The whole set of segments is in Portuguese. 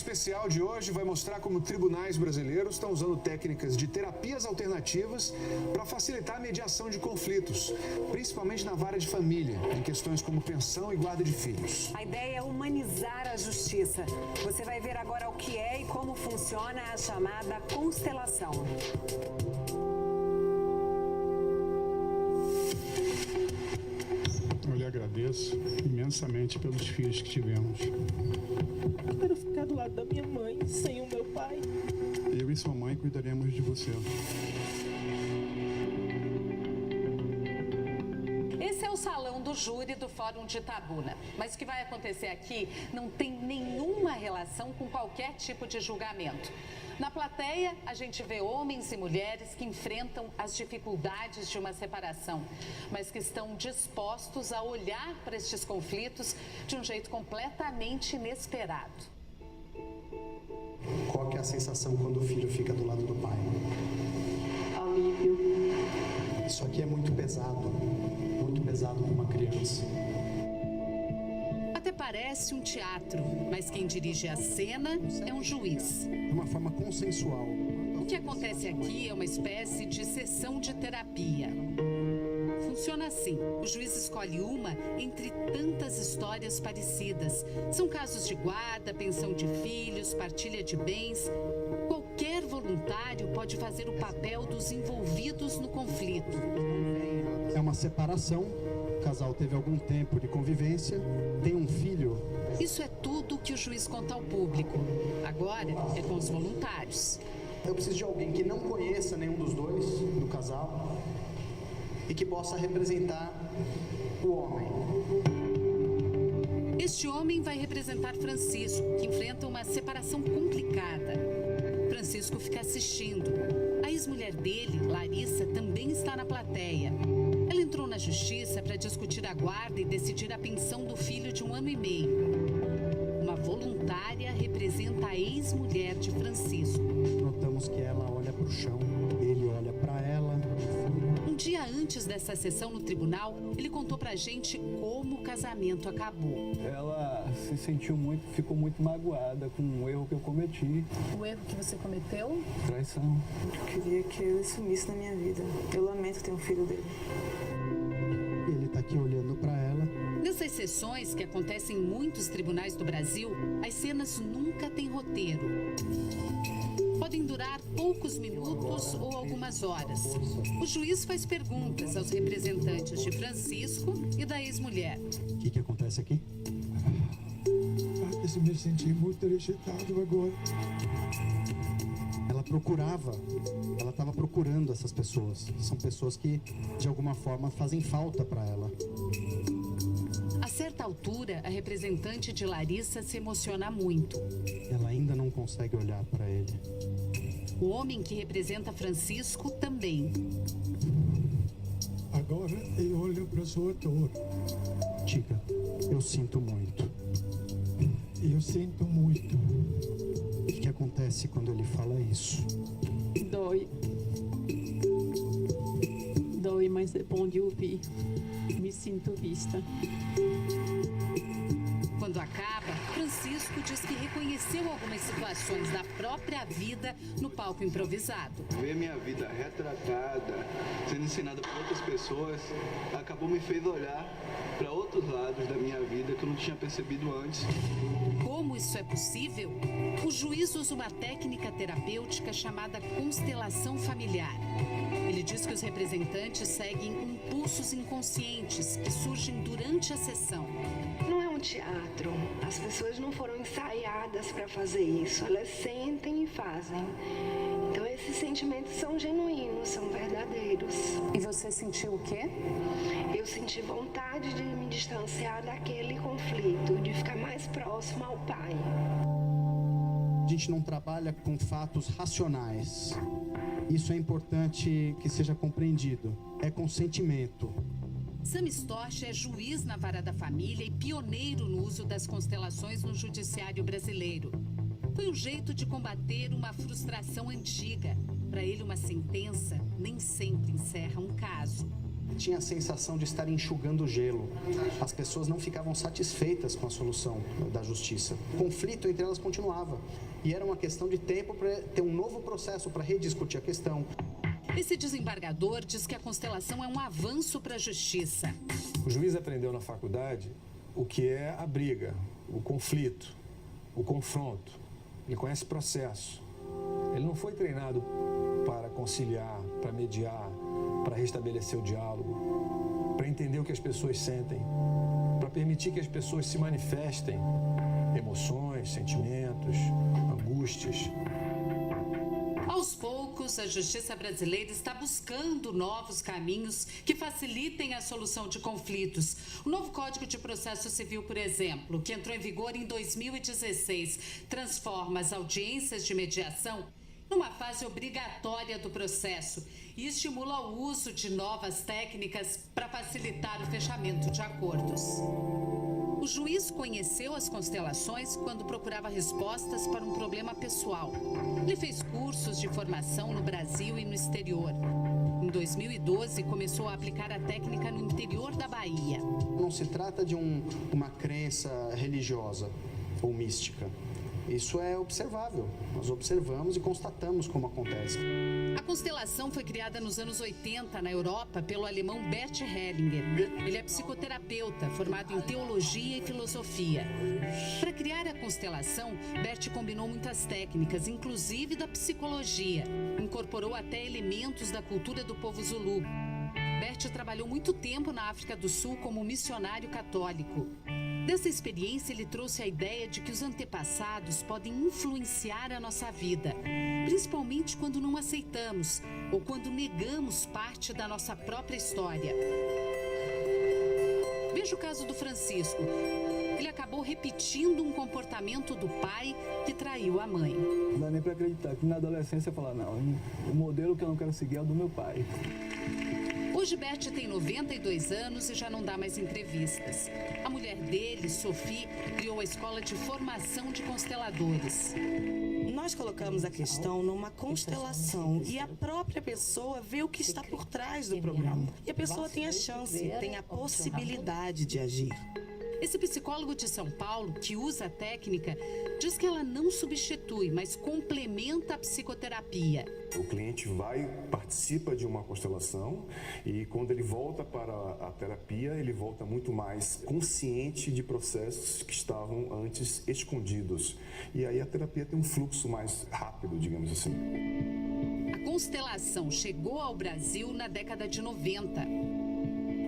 especial de hoje vai mostrar como tribunais brasileiros estão usando técnicas de terapias alternativas para facilitar a mediação de conflitos, principalmente na vara de família, em questões como pensão e guarda de filhos. A ideia é humanizar a justiça. Você vai ver agora o que é e como funciona a chamada constelação. Eu lhe agradeço imensamente pelos filhos que tivemos. Eu quero ficar do lado da minha mãe, sem o meu pai. Eu e sua mãe cuidaremos de você. Esse é o salão do júri do Fórum de Itabuna. Mas o que vai acontecer aqui não tem nenhuma relação com qualquer tipo de julgamento. Na plateia, a gente vê homens e mulheres que enfrentam as dificuldades de uma separação, mas que estão dispostos a olhar para estes conflitos de um jeito completamente inesperado. Qual que é a sensação quando o filho fica do lado do pai? Alívio. Isso aqui é muito pesado para uma criança. Até parece um teatro, mas quem dirige a cena é um juiz. De uma forma consensual. O que acontece aqui é uma espécie de sessão de terapia. Funciona assim: o juiz escolhe uma entre tantas histórias parecidas. São casos de guarda, pensão de filhos, partilha de bens. Qualquer voluntário pode fazer o papel dos envolvidos no conflito. É uma separação, o casal teve algum tempo de convivência, tem um filho. Isso é tudo que o juiz conta ao público. Agora é com os voluntários. Eu preciso de alguém que não conheça nenhum dos dois, do casal, e que possa representar o homem. Este homem vai representar Francisco, que enfrenta uma separação complicada. Francisco fica assistindo. A ex-mulher dele, Larissa, também está na plateia. Ela entrou na justiça para discutir a guarda e decidir a pensão do filho de 1 ano e meio. Uma voluntária representa a ex-mulher de Francisco. Notamos que ela olha para o chão, ele olha para ela. Um dia antes dessa sessão no tribunal, ele contou pra gente como o casamento acabou. Ela se sentiu ficou muito magoada com o erro que eu cometi. O erro que você cometeu? Traição. Eu queria que ele sumisse da minha vida. Eu lamento ter um filho dele. Ele está aqui olhando para ela. Nessas sessões, que acontecem em muitos tribunais do Brasil, as cenas nunca têm roteiro. Podem durar poucos minutos ou algumas horas. O juiz faz perguntas aos representantes de Francisco e da ex-mulher. O que acontece aqui? Eu me senti muito rejeitado agora. Ela estava procurando essas pessoas. São pessoas que, de alguma forma, fazem falta para ela. A certa altura, a representante de Larissa se emociona muito. Ela ainda não consegue olhar para ele. O homem que representa Francisco também. Agora eu olho para sua dor. Diga, eu sinto muito. Eu sinto muito. O que acontece quando ele fala isso? Dói. Dói, mas é bom de ouvir. Me sinto vista. Quando acaba, Francisco diz que reconheceu algumas situações da própria vida no palco improvisado. Ver minha vida retratada, sendo ensinada por outras pessoas, acabou me fez olhar para outros lados da minha vida que eu não tinha percebido antes. Como isso é possível? O juiz usa uma técnica terapêutica chamada constelação familiar. Ele diz que os representantes seguem impulsos inconscientes que surgem durante a sessão. Não é um teatro. As pessoas não foram ensaiadas para fazer isso. Elas sentem e fazem. Então esses sentimentos são genuínos, são verdadeiros. E você sentiu o quê? Eu senti vontade de me distanciar daquele conflito, de ficar mais próximo ao pai. A gente não trabalha com fatos racionais. Isso é importante que seja compreendido. É consentimento. Sam Storch é juiz na Vara da Família e pioneiro no uso das constelações no judiciário brasileiro. Foi um jeito de combater uma frustração antiga. Para ele, uma sentença nem sempre encerra um caso. Tinha a sensação de estar enxugando gelo. As pessoas não ficavam satisfeitas com a solução da justiça. O conflito entre elas continuava. E era uma questão de tempo para ter um novo processo para rediscutir a questão. Esse desembargador diz que a constelação é um avanço para a justiça. O juiz aprendeu na faculdade o que é a briga, o conflito, o confronto. Ele conhece o processo. Ele não foi treinado para conciliar, para mediar, para restabelecer o diálogo, para entender o que as pessoas sentem, para permitir que as pessoas se manifestem emoções, sentimentos, angústias. Aos poucos, a justiça brasileira está buscando novos caminhos que facilitem a solução de conflitos. O novo Código de Processo Civil, por exemplo, que entrou em vigor em 2016, transforma as audiências de mediação numa fase obrigatória do processo e estimula o uso de novas técnicas para facilitar o fechamento de acordos. O juiz conheceu as constelações quando procurava respostas para um problema pessoal. Ele fez cursos de formação no Brasil e no exterior. Em 2012, começou a aplicar a técnica no interior da Bahia. Não se trata de uma crença religiosa ou mística. Isso é observável. Nós observamos e constatamos como acontece. A constelação foi criada nos anos 80 na Europa pelo alemão Bert Hellinger. Ele é psicoterapeuta, formado em teologia e filosofia. Para criar a constelação, Bert combinou muitas técnicas, inclusive da psicologia. Incorporou até elementos da cultura do povo Zulu. Bert trabalhou muito tempo na África do Sul como missionário católico. Dessa experiência, ele trouxe a ideia de que os antepassados podem influenciar a nossa vida, principalmente quando não aceitamos ou quando negamos parte da nossa própria história. Veja o caso do Francisco. Ele acabou repetindo um comportamento do pai que traiu a mãe. Não dá nem para acreditar que na adolescência eu falar, não, o modelo que eu não quero seguir é o do meu pai. Hoje, Bert tem 92 anos e já não dá mais entrevistas. A mulher dele, Sophie, criou a escola de formação de consteladores. Nós colocamos a questão numa constelação e a própria pessoa vê o que está por trás do programa. E a pessoa tem a chance, tem a possibilidade de agir. Esse psicólogo de São Paulo, que usa a técnica, diz que ela não substitui, mas complementa a psicoterapia. O cliente participa de uma constelação e quando ele volta para a terapia, ele volta muito mais consciente de processos que estavam antes escondidos. E aí a terapia tem um fluxo mais rápido, digamos assim. A constelação chegou ao Brasil na década de 90.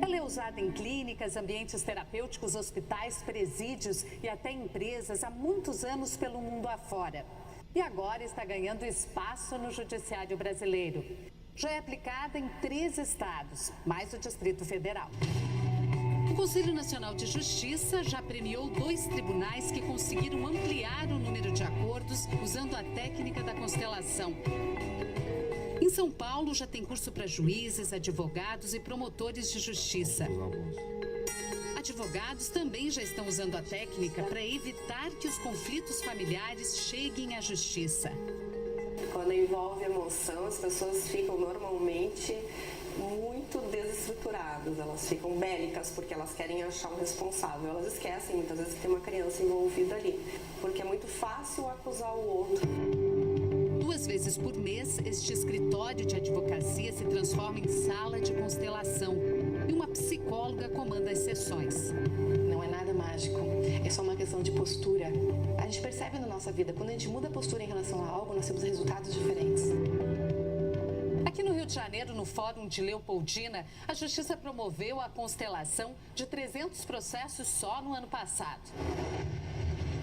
Ela é usada em clínicas, ambientes terapêuticos, hospitais, presídios e até empresas há muitos anos pelo mundo afora. E agora está ganhando espaço no judiciário brasileiro. Já é aplicada em 3 estados, mais o Distrito Federal. O Conselho Nacional de Justiça já premiou 2 tribunais que conseguiram ampliar o número de acordos usando a técnica da constelação. Em São Paulo, já tem curso para juízes, advogados e promotores de justiça. Advogados também já estão usando a técnica para evitar que os conflitos familiares cheguem à justiça. Quando envolve emoção, as pessoas ficam normalmente muito desestruturadas, elas ficam bélicas porque elas querem achar um responsável. Elas esquecem muitas vezes que tem uma criança envolvida ali, porque é muito fácil acusar o outro. 2 vezes por mês, este escritório de advocacia se transforma em sala de constelação e uma psicóloga comanda as sessões. Não é nada mágico, é só uma questão de postura. A gente percebe na nossa vida, quando a gente muda a postura em relação a algo, nós temos resultados diferentes. Aqui no Rio de Janeiro, no Fórum de Leopoldina, a Justiça promoveu a constelação de 300 processos só no ano passado.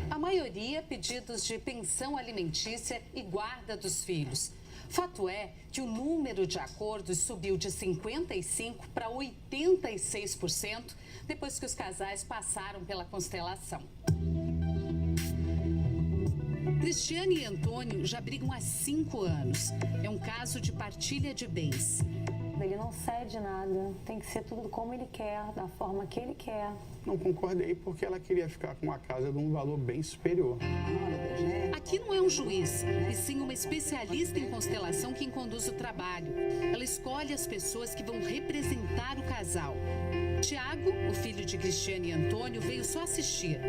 A maioria pedidos de pensão alimentícia e guarda dos filhos. Fato é que o número de acordos subiu de 55% para 86% depois que os casais passaram pela constelação. Cristiane e Antônio já brigam há 5 anos. É um caso de partilha de bens. Ele não cede nada, tem que ser tudo como ele quer, da forma que ele quer. Não concordei porque ela queria ficar com uma casa de um valor bem superior. Aqui não é um juiz, e sim uma especialista em constelação quem conduz o trabalho. Ela escolhe as pessoas que vão representar o casal. Tiago, o filho de Cristiane e Antônio, veio só assistir.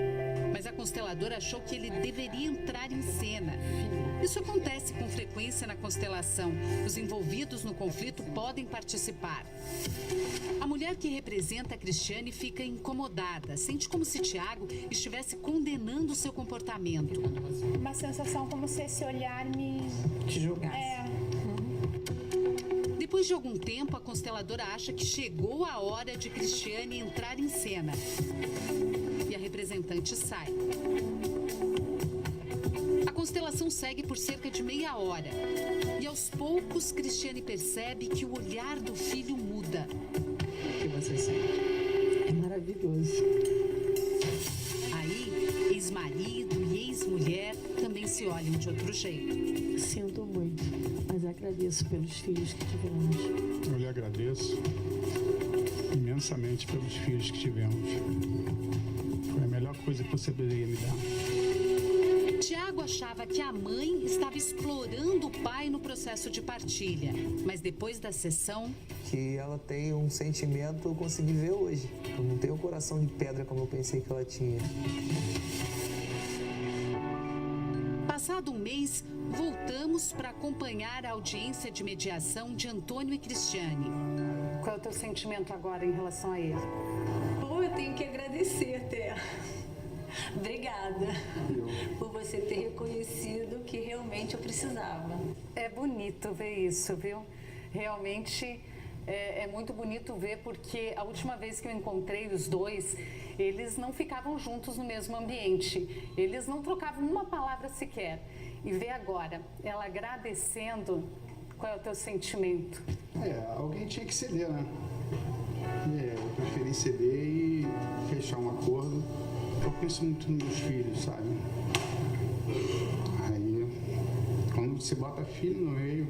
Mas a consteladora achou que ele deveria entrar em cena. Isso acontece com frequência na constelação. Os envolvidos no conflito podem participar. A mulher que representa a Cristiane fica incomodada. Sente como se Tiago estivesse condenando seu comportamento. Uma sensação como se esse olhar me... Te julgasse. Depois de algum tempo, a consteladora acha que chegou a hora de Cristiane entrar em cena. E a representante sai. A constelação segue por cerca de meia hora. E aos poucos, Cristiane percebe que o olhar do filho muda. O que você sente? É maravilhoso. Aí, ex-marido e ex-mulher também se olham de outro jeito. Sinto muito, mas agradeço pelos filhos que tivemos. Eu lhe agradeço imensamente pelos filhos que tivemos. Foi a melhor coisa que você poderia me dar. Tiago achava que a mãe estava explorando o pai no processo de partilha. Mas depois da sessão... Que ela tem um sentimento, eu consegui ver hoje. Eu não tenho o coração de pedra como eu pensei que ela tinha. Passado um mês, voltamos para acompanhar a audiência de mediação de Antônio e Cristiane. Qual é o teu sentimento agora em relação a ele? Bom, eu tenho que agradecer até. Obrigada por você ter reconhecido que realmente eu precisava. É bonito ver isso, viu? Realmente é muito bonito ver, porque a última vez que eu encontrei os dois, eles não ficavam juntos no mesmo ambiente. Eles não trocavam uma palavra sequer. E ver agora ela agradecendo, qual é o teu sentimento? Alguém tinha que ceder, né? Eu preferi ceder e fechar um acordo. Eu penso muito nos meus filhos, sabe? Aí, quando você bota filho no meio...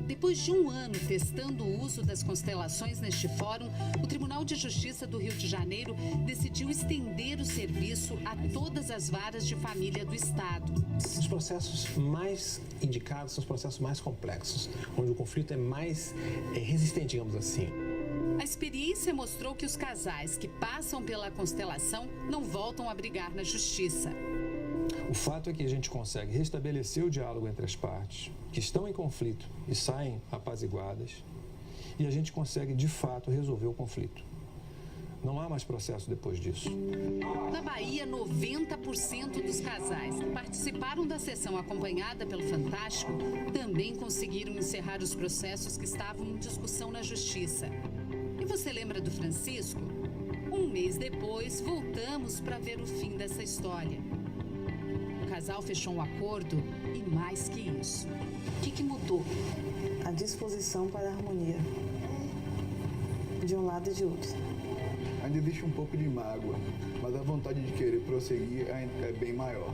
Depois de um ano testando o uso das constelações neste fórum, o Tribunal de Justiça do Rio de Janeiro decidiu estender o serviço a todas as varas de família do Estado. Os processos mais indicados são os processos mais complexos, onde o conflito é mais resistente, digamos assim. A experiência mostrou que os casais que passam pela constelação não voltam a brigar na justiça. O fato é que a gente consegue restabelecer o diálogo entre as partes que estão em conflito e saem apaziguadas, e a gente consegue, de fato, resolver o conflito. Não há mais processo depois disso. Na Bahia, 90% dos casais que participaram da sessão acompanhada pelo Fantástico também conseguiram encerrar os processos que estavam em discussão na justiça. E você lembra do Francisco? Um mês depois, voltamos para ver o fim dessa história. O casal fechou um acordo e mais que isso. O que mudou? A disposição para a harmonia, de um lado e de outro. Ainda existe um pouco de mágoa, mas a vontade de querer prosseguir é bem maior.